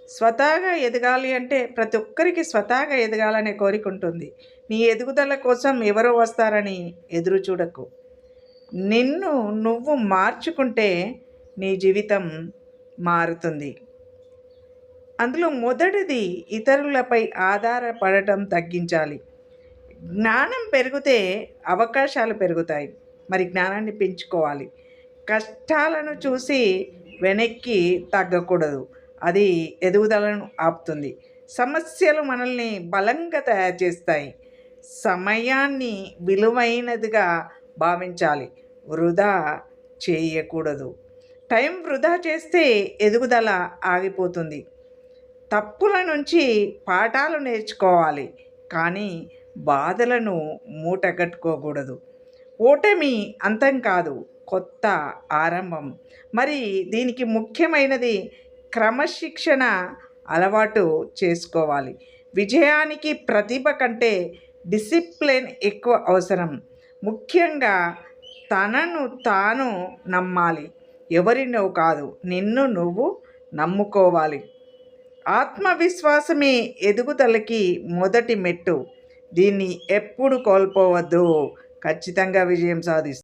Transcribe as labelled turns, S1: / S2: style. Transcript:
S1: స్వతహాగా ఎదగాలి అంటే ప్రతి ఒక్కరికి స్వతహాగా ఎదగాలనే కోరిక ఉంటుంది. నీ ఎదుగుదల కోసం ఎవరో వస్తారని ఎదురు చూడకు. నిన్ను నువ్వు మార్చుకుంటే నీ జీవితం మారుతుంది. అందులో మొదటిది ఇతరులపై ఆధారపడటం తగ్గించాలి. జ్ఞానం పెరిగితే అవకాశాలు పెరుగుతాయి. మరి జ్ఞానాన్ని పెంచుకోవాలి. కష్టాలను చూసి వెనక్కి తగ్గకూడదు. అది ఎదుగుదలను ఆపుతుంది. సమస్యలు మనల్ని బలంగా తయారు చేస్తాయి. సమయాన్ని విలువైనదిగా భావించాలి. వృధా చేయకూడదు. టైం వృధా చేస్తే ఎదుగుదల ఆగిపోతుంది. తప్పుల నుంచి పాఠాలు నేర్చుకోవాలి, కానీ బాధలను మూటగట్టుకోకూడదు. ఓటమి అంతం కాదు, కొత్త ఆరంభం. మరి దీనికి ముఖ్యమైనది క్రమశిక్షణ అలవాటు చేసుకోవాలి. విజయానికి ప్రతిభ కంటే డిసిప్లిన్ ఎక్కువ అవసరం. ముఖ్యంగా తనను తాను నమ్మాలి. ఎవరినో కాదు, నిన్ను నువ్వు నమ్ముకోవాలి. ఆత్మవిశ్వాసమే ఎదుగుదలకి మొదటి మెట్టు. దీన్ని ఎప్పుడు కోల్పోవద్దు. ఖచ్చితంగా విజయం సాధిస్తుంది.